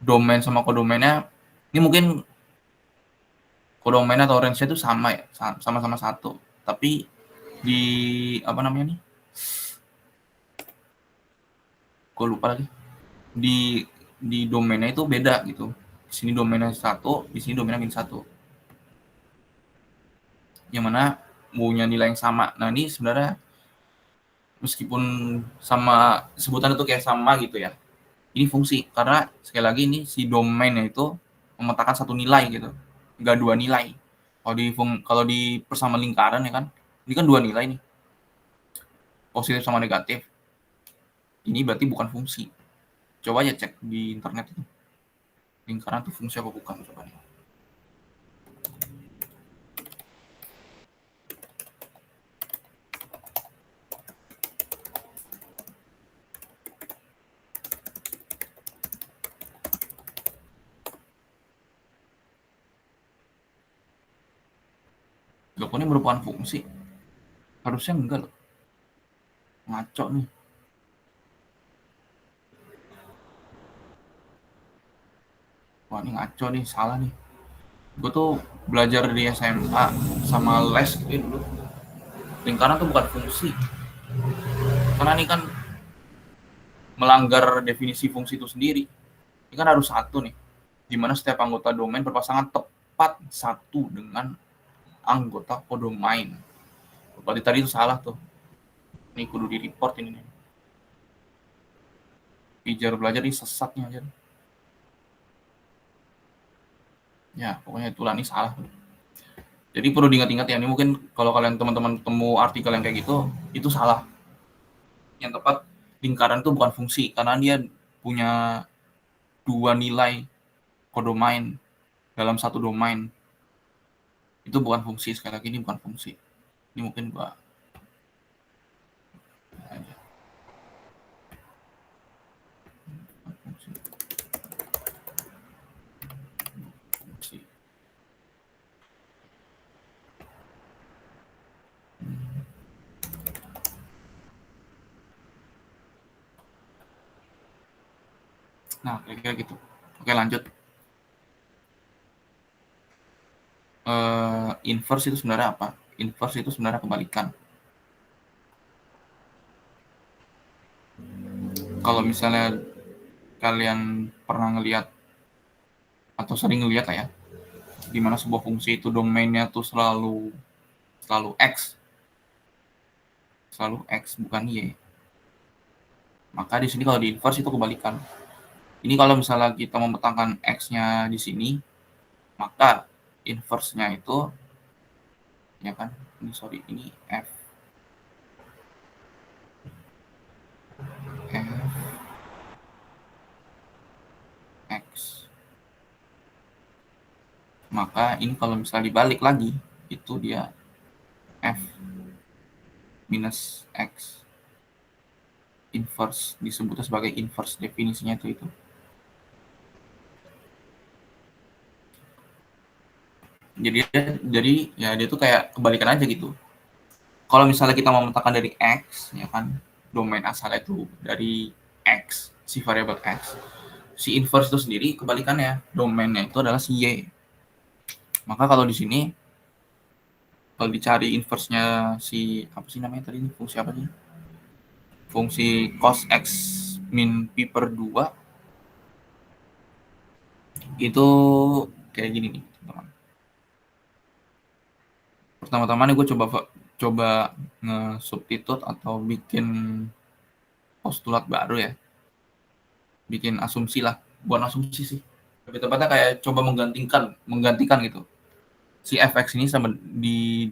domain sama kodomainnya ini mungkin kodomain atau range itu sama ya, sama-sama satu. Tapi di apa namanya nih? Gue lupa lagi. Di domainnya itu beda gitu. Di sini domainnya satu, di sini domainnya min satu. Yang mana punya nilai yang sama. Nah ini sebenarnya meskipun sama sebutan itu kayak sama gitu ya. Ini fungsi karena sekali lagi ini si domainnya itu memetakan satu nilai gitu, nggak dua nilai. Kalau di persamaan lingkaran ya kan, ini kan dua nilai nih, positif sama negatif. Ini berarti bukan fungsi. Coba aja cek di internet itu lingkaran itu fungsi apa bukan, coba nih. Loh, ini merupakan fungsi, harusnya enggak loh, ngaco nih. Wah ini ngaco nih, salah nih. Gue tuh belajar di SMA sama les gitu dulu, lingkaran tuh bukan fungsi karena ini kan melanggar definisi fungsi itu sendiri. Ini kan harus satu nih, di mana setiap anggota domain berpasangan tepat satu dengan anggota kodomain. Berarti tadi itu salah tuh. Ini kudu di report ini nih. Pijar belajar di sesatnya aja. Ya pokoknya itulah, ini salah. Jadi perlu diingat-ingat ya, ini mungkin kalau kalian teman-teman temu artikel yang kayak gitu, itu salah. Yang tepat lingkaran itu bukan fungsi karena dia punya dua nilai kodomain dalam satu domain. Itu bukan fungsi, sekali lagi ini bukan fungsi. Ini mungkin gua fungsi. Nah, kira-kira gitu. Oke, lanjut. Inverse itu sebenarnya apa? Inverse itu sebenarnya kebalikan. Kalau misalnya kalian pernah ngelihat atau sering ngelihat ya, di mana sebuah fungsi itu domainnya tuh selalu x bukan y. Maka di sini kalau di inverse itu kebalikan. Ini kalau misalnya kita memetakan x-nya di sini, maka inverse-nya itu ya kan, ini f x. Maka ini kalau misalnya dibalik lagi, itu dia f minus x. Inverse disebutnya sebagai inverse, definisinya itu. Jadi ya dia tuh kayak kebalikan aja gitu. Kalau misalnya kita mau memetakan dari x, ya kan, domain asalnya itu dari x, si variabel x. Si inverse itu sendiri kebalikannya, domainnya itu adalah si y. Maka kalau di sini kalau dicari inverse-nya si apa sih namanya tadi, fungsi apa sih? Fungsi cos x min pi per 2 itu kayak gini nih, teman. Pertama-tama nih gue coba nge-substitute atau bikin postulat baru ya. Bikin asumsi lah, bukan asumsi sih. Lebih tepatnya kayak coba menggantikan gitu. Si fx ini sama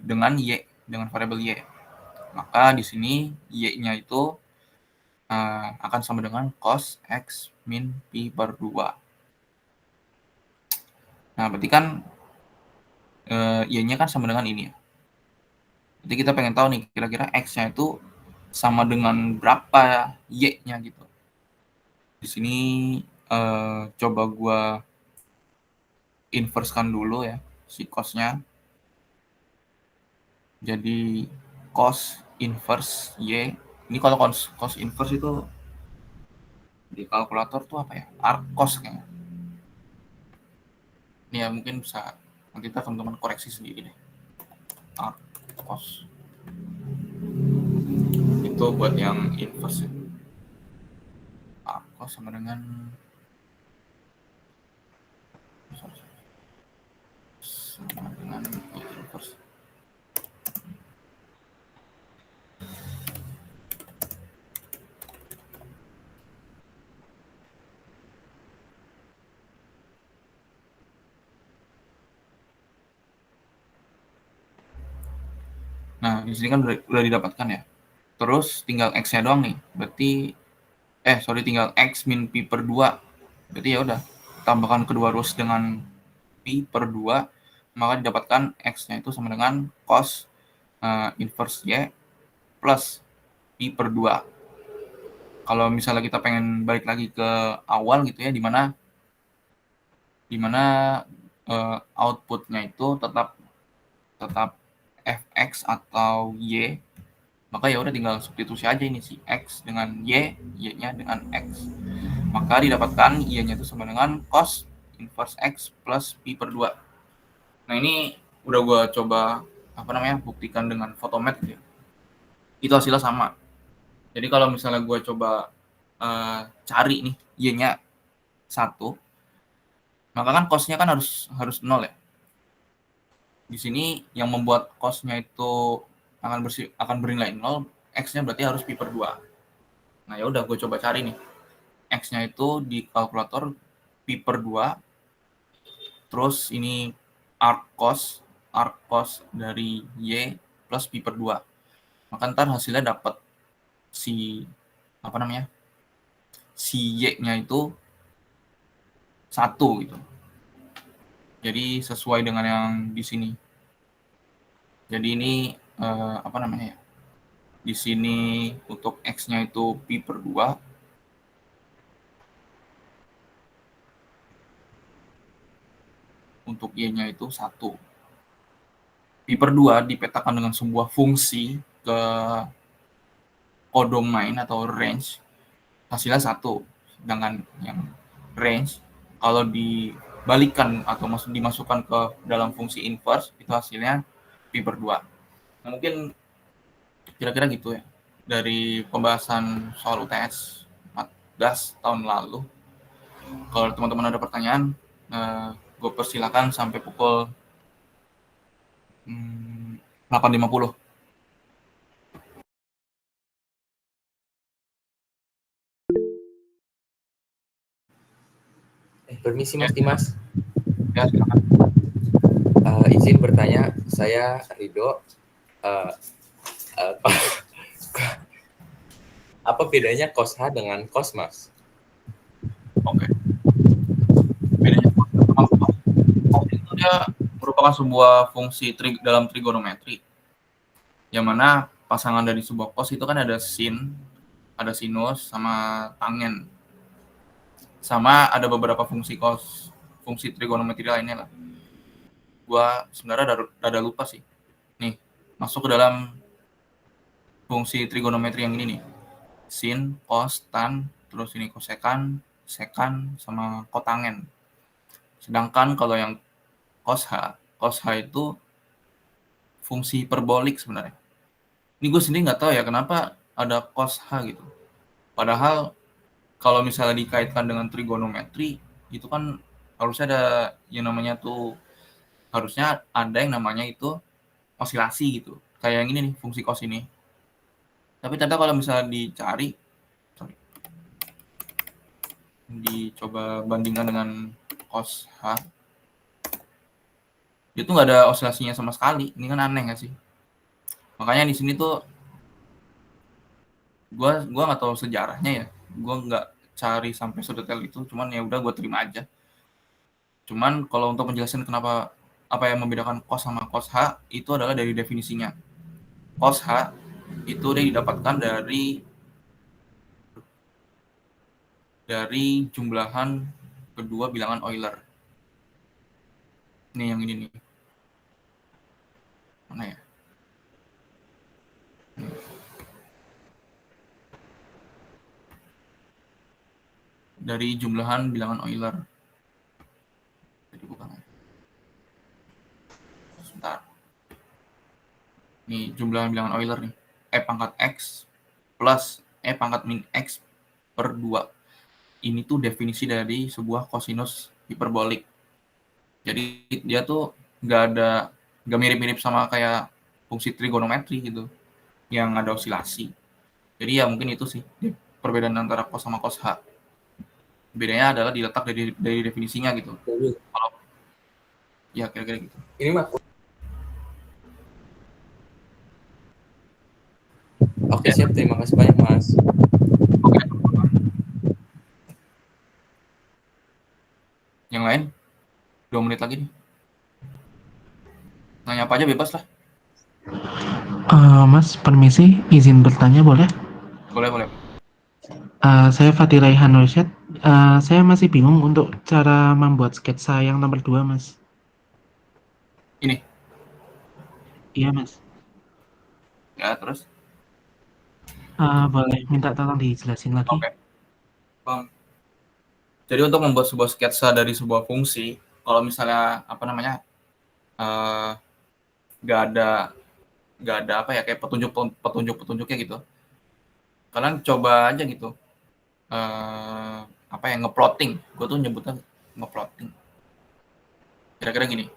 dengan y, dengan variabel y. Maka di sini y-nya itu akan sama dengan cos x min pi per 2. Nah, berarti kan y-nya kan sama dengan ini ya. Jadi kita pengen tahu nih kira-kira x-nya itu sama dengan berapa y-nya gitu. Di sini coba gua inverse-kan dulu ya si cos-nya. Jadi cos inverse y. Ini kalau cos inverse itu di kalkulator tuh apa ya? Arccos kayaknya. Ini ya mungkin bisa nanti teman-teman koreksi sendiri deh. Arc cos itu buat yang inverse ya. Arc cos sama dengan inverse. Nah, di sini kan udah didapatkan ya. Terus tinggal X-nya doang nih. Berarti tinggal X min pi per 2. Berarti ya udah, tambahkan kedua ruas dengan pi per 2, maka didapatkan X-nya itu sama dengan cos inverse Y plus pi per 2. Kalau misalnya kita pengen balik lagi ke awal gitu ya, dimana outputnya itu tetap fx atau y, maka ya udah tinggal substitusi aja ini si x dengan y-nya dengan x, maka didapatkan y-nya itu sama dengan cos inverse x plus pi per 2. Nah ini udah gue coba buktikan dengan photomath gitu ya. Itu hasilnya sama. Jadi kalau misalnya gue coba cari nih y-nya 1, maka kan cos-nya kan harus 0 ya. Di sini yang membuat cos-nya itu akan bernilai 0, x-nya berarti harus pi per 2. Nah ya udah gue coba cari nih. X-nya itu di kalkulator pi per 2, terus ini arc cos dari y plus pi per 2. Maka ntar hasilnya dapat si si y-nya itu 1 gitu. Jadi sesuai dengan yang di sini. Jadi ini di sini untuk x-nya itu pi per 2, untuk y-nya itu 1. Pi per 2 dipetakan dengan sebuah fungsi ke codomain atau range, hasilnya 1. Sedangkan yang range kalau dibalikan atau dimasukkan ke dalam fungsi inverse, itu hasilnya pi per 2. Nah, mungkin kira-kira gitu ya dari pembahasan soal UTS 14 tahun lalu. Kalau teman-teman ada pertanyaan, gue persilakan sampai pukul 8.50. Permisi Mas Dimas. Ya, silakan. Izin bertanya, saya Rido. Apa bedanya cos H dengan cos Mas? Oke. Bedanya cos itu dia merupakan sebuah fungsi dalam trigonometri, yang mana pasangan dari sebuah cos itu kan ada sin, ada sinus, sama tangen. Sama ada beberapa fungsi trigonometri lainnya lah. Gua sebenarnya rada lupa sih. Nih, masuk ke dalam fungsi trigonometri yang ini nih. Sin, cos, tan, terus ini kosekan, sekan, sama kotangen. Sedangkan kalau yang cos H itu fungsi hiperbolik sebenarnya. Ini gue sendiri nggak tahu ya kenapa ada cos H gitu. Padahal kalau misalnya dikaitkan dengan trigonometri, itu kan harusnya ada yang namanya itu osilasi gitu. Kayak yang ini nih, fungsi cos ini. Tapi ternyata kalau misalnya dicoba bandingkan dengan cos H, itu nggak ada osilasinya sama sekali. Ini kan aneh nggak sih? Makanya di sini tuh gua nggak tahu sejarahnya ya. Gua nggak cari sampai sedetail itu. Cuman ya udah gue terima aja. Cuman kalau untuk menjelaskan kenapa apa yang membedakan cos sama cos H itu adalah dari definisinya. Cos H itu dia didapatkan dari jumlahan kedua bilangan Euler. Nih yang ini nih. Mana ya? Dari jumlahan bilangan Euler. Jadi bukan. Bentar. Nih jumlah bilangan Euler nih. E pangkat X plus E pangkat min X per 2. Ini tuh definisi dari sebuah kosinus hiperbolik. Jadi dia tuh nggak mirip-mirip sama kayak fungsi trigonometri gitu yang ada osilasi. Jadi ya mungkin itu sih perbedaan antara cos sama cos H. Bedanya adalah diletak dari definisinya gitu. Kalau ya kira-kira gitu. Ini mah. Oke, Ya. siap. Terima kasih banyak, Mas. Oke. Yang lain 2 menit lagi nih. Nanya apa aja bebas lah. Mas, permisi, izin bertanya boleh? Boleh. Saya Fatih Raihan Rosyad. Saya masih bingung untuk cara membuat sketsa yang nomor 2, Mas. Ini. Iya, Mas. Ya, terus. Boleh minta tolong dijelasin lagi? Oke. Jadi untuk membuat sebuah sketsa dari sebuah fungsi, kalau misalnya apa namanya eh, nggak ada apa ya kayak petunjuknya gitu, kalian coba aja gitu apa ya ngeplotting. Gue tuh nyebutnya ngeplotting. Kira-kira gini.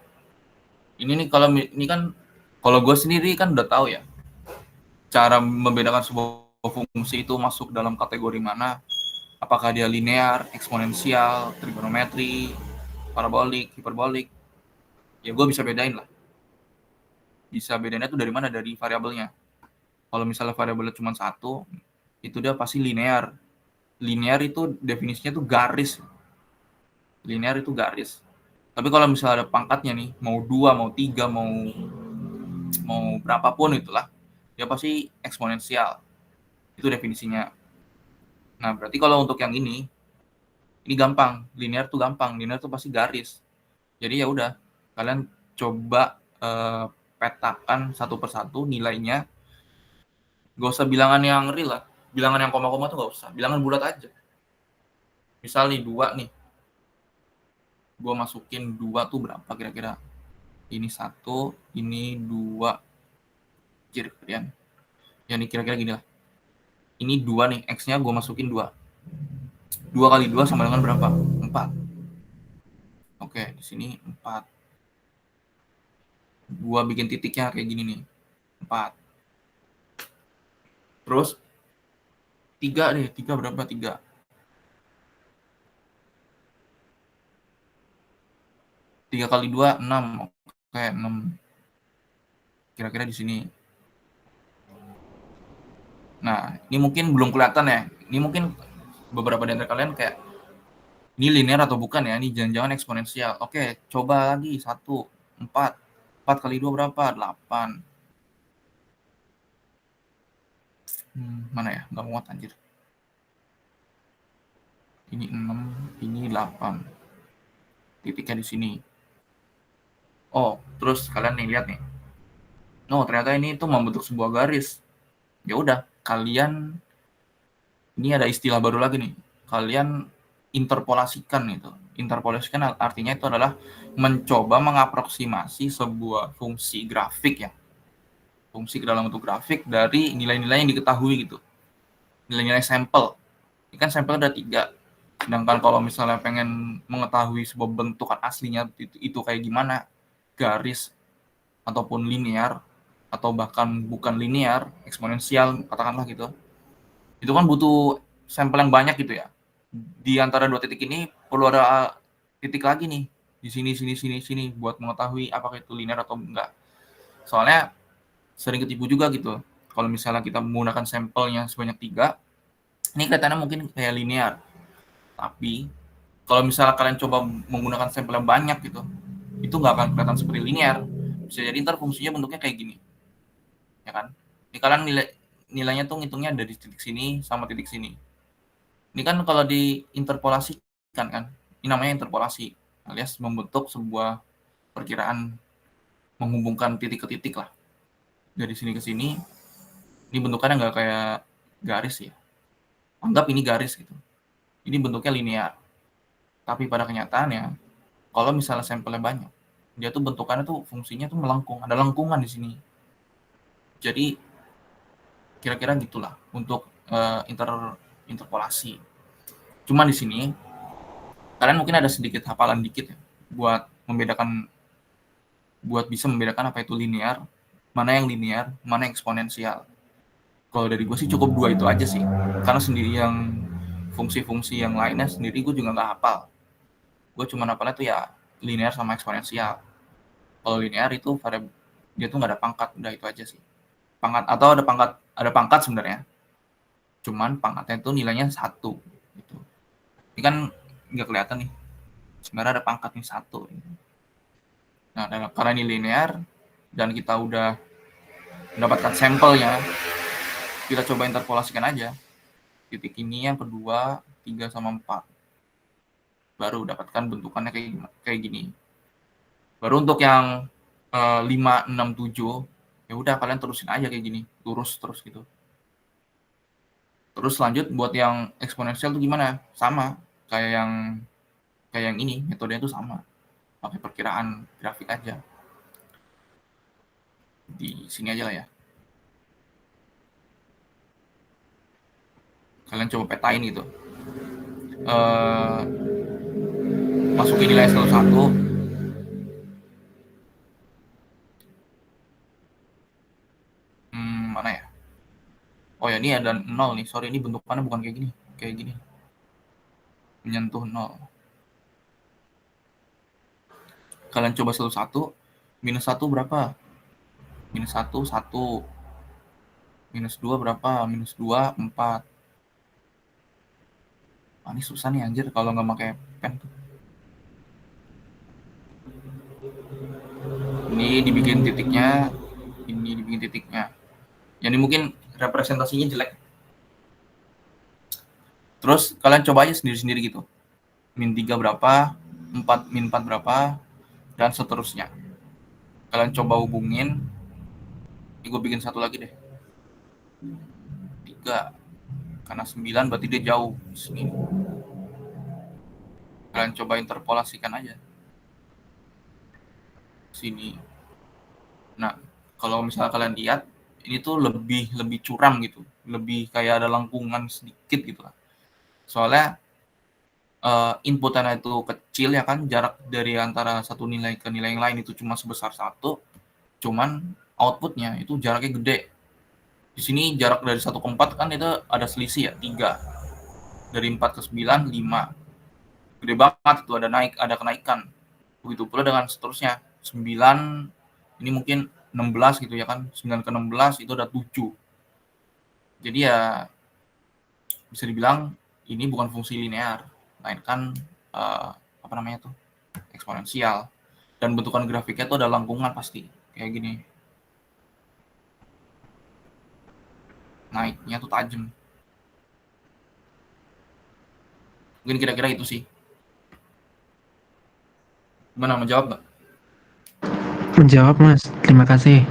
Ini nih kalau ini kan kalau gue sendiri kan udah tahu ya cara membedakan sebuah fungsi itu masuk dalam kategori mana. Apakah dia linear, eksponensial, trigonometri, parabolik, hiperbolik. Ya gue bisa bedain lah. Bisa bedainnya tuh dari mana? Dari variabelnya. Kalau misalnya variabelnya cuma satu, itu dia pasti linear. Linear itu definisinya tuh garis. Linear itu garis. Tapi kalau misalnya ada pangkatnya nih, mau 2, mau 3, mau berapapun itulah, dia pasti eksponensial. Itu definisinya. Nah, berarti kalau untuk yang ini gampang. Linear tuh gampang. Linear tuh pasti garis. Jadi ya udah, kalian coba petakan satu persatu nilainya. Gak usah bilangan yang real lah. Bilangan yang koma-koma tuh gak usah. Bilangan bulat aja. Misal nih 2 nih. Gue masukin 2 tuh berapa kira-kira? Ini 1, ini 2. Anjir, kalian. Ya nih kira-kira gini lah. Ini 2 nih, X-nya gue masukin 2. 2 kali 2 sama dengan berapa? 4. Oke, di sini 4. Gue bikin titiknya kayak gini nih. 4. Terus 3 deh. 3 berapa? 3. 3 kali 2, 6. Oke, 6. Kira-kira di sini. Nah, ini mungkin belum kelihatan ya. Ini mungkin beberapa dari kalian kayak ini linear atau bukan ya? Ini jangan-jangan eksponensial. Oke, coba lagi 1, 4. 4 kali 2 berapa? 8. Mana ya? Nggak muat anjir. Ini 6, ini 8. Titiknya di sini. Oh, terus kalian nih lihat nih. No, ternyata ini tuh membentuk sebuah garis. Ya udah, kalian ini ada istilah baru lagi nih. Kalian interpolasikan itu. Interpolasikan artinya itu adalah mencoba mengaproksimasi sebuah fungsi grafik ya. Fungsi ke dalam bentuk grafik dari nilai-nilai yang diketahui gitu. Nilai-nilai sampel. Ini kan sampel ada 3. Sedangkan kalau misalnya pengen mengetahui sebuah bentukan aslinya itu kayak gimana, garis ataupun linear atau bahkan bukan linear, eksponensial katakanlah gitu. Itu kan butuh sampel yang banyak gitu ya. Di antara 2 titik ini perlu ada titik lagi nih di sini buat mengetahui apakah itu linear atau enggak. Soalnya sering ketipu juga gitu. Kalau misalnya kita menggunakan sampelnya sebanyak 3, ini kelihatannya mungkin kayak linear. Tapi kalau misalnya kalian coba menggunakan sampel yang banyak gitu, itu nggak akan kelihatan seperti linear. Bisa jadi ntar fungsinya bentuknya kayak gini. Ya kan? Ini kalian nilainya tuh ngitungnya dari titik sini sama titik sini. Ini kan kalau diinterpolasikan kan, ini namanya interpolasi, alias membentuk sebuah perkiraan menghubungkan titik ke titik lah. Dari sini ke sini, ini bentukannya nggak kayak garis ya. Anggap ini garis gitu. Ini bentuknya linear. Tapi pada kenyataannya, kalau misalnya sampelnya banyak, Dia tuh bentukannya tuh fungsinya tuh melengkung, ada lengkungan di sini. Jadi kira-kira gitulah untuk interpolasi. Cuman di sini kalian mungkin ada sedikit hafalan dikit ya buat bisa membedakan apa itu linear, mana yang linear, mana yang eksponensial. Kalau dari gue sih cukup 2 itu aja sih. Karena sendiri yang fungsi-fungsi yang lainnya sendiri gue juga nggak hafal. Gue cuma hafalnya tuh ya linear sama eksponensial. Kalau linear itu dia tuh nggak ada pangkat, udah itu aja sih. Pangkat atau ada pangkat sebenarnya. Cuman pangkatnya itu nilainya 1 gitu. Ini kan nggak kelihatan nih. Sebenarnya ada pangkat nih 1. Nah, karena ini linear dan kita udah mendapatkan sampelnya, kita coba interpolasikan aja. Titik ini yang kedua, 3 sama 4. Baru dapatkan bentukannya kayak gini. Baru untuk yang 5, 6, 7, ya udah kalian terusin aja kayak gini, lurus terus gitu. Terus lanjut buat yang eksponensial tuh gimana? Sama kayak yang ini, metodenya tuh sama. Pakai perkiraan grafik aja. Di sini aja lah ya. Kalian coba petain gitu. Masukin nilai satu-satu. Mana ya? Oh ya, ini ada 0 nih. Sorry, ini bentukannya bukan kayak gini. Kayak gini. Menyentuh 0. Kalian coba satu-satu. Minus 1 berapa? Minus 1, 1. Minus 2 berapa? Minus 2, 4. Ah, ini susah nih anjir kalau nggak pakai pen tuh. Ini dibikin titiknya, ini dibikin titiknya. Jadi mungkin representasinya jelek. Terus kalian coba aja sendiri-sendiri gitu. Min 3 berapa, min 4 berapa, dan seterusnya. Kalian coba hubungin. Ini gue bikin satu lagi deh. 3. Karena 9 berarti dia jauh. Sini. Kalian coba interpolasikan aja. Sini. Nah, kalau misalnya kalian lihat, ini tuh lebih curam gitu. Lebih kayak ada lengkungan sedikit gitu lah. Soalnya inputannya itu kecil ya kan, jarak dari antara satu nilai ke nilai yang lain itu cuma sebesar 1, cuman outputnya itu jaraknya gede. Di sini jarak dari 1 ke 4 kan itu ada selisih ya, 3. Dari 4 ke 9, 5. Gede banget itu, ada kenaikan. Begitu pula dengan seterusnya. 9, ini mungkin 16 gitu ya kan, 9 ke 16 itu ada 7. Jadi ya bisa dibilang ini bukan fungsi linear, melainkan eksponensial. Dan bentukan grafiknya itu ada lengkungan pasti, kayak gini. Naiknya tuh tajam. Mungkin kira-kira itu sih. Gimana, menjawab nggak? Menjawab, Mas. Terima kasih.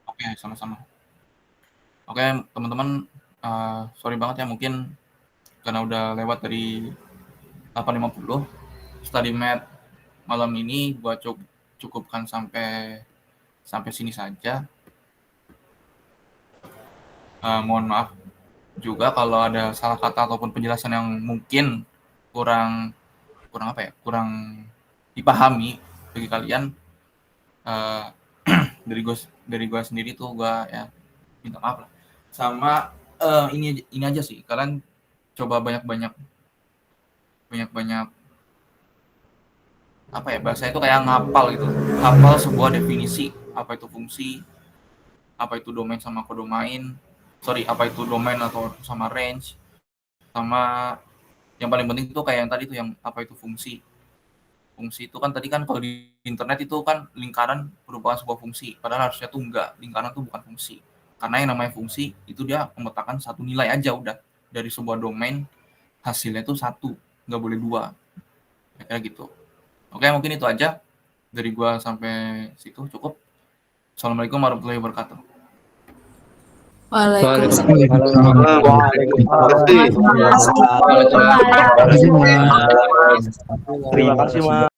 Oke, sama-sama. Oke, teman-teman, sorry banget ya mungkin karena udah lewat dari 8.50. Study Mat malam ini gua cukupkan sampai sini saja. Mohon maaf juga kalau ada salah kata ataupun penjelasan yang mungkin kurang dipahami bagi kalian. Dari gue sendiri tuh gue ya minta maaf lah. Sama ini aja sih, kalian coba banyak bahasa itu kayak ngapal gitu, hafal sebuah definisi, apa itu fungsi, apa itu domain sama kodomain, apa itu domain atau sama range, sama yang paling penting itu kayak yang tadi tuh, yang apa itu fungsi itu kan tadi kan kalau di internet itu kan lingkaran merupakan sebuah fungsi, padahal harusnya tuh enggak, lingkaran tuh bukan fungsi, karena yang namanya fungsi itu dia memetakan satu nilai aja udah dari sebuah domain, hasilnya tuh 1, nggak boleh 2, kayak gitu. Oke, mungkin itu aja dari gua, sampai situ cukup. Assalamualaikum warahmatullahi wabarakatuh. Waalaikumsalam. Waalaikumsalam. Terima kasih, Mas. Terima kasih, Mas.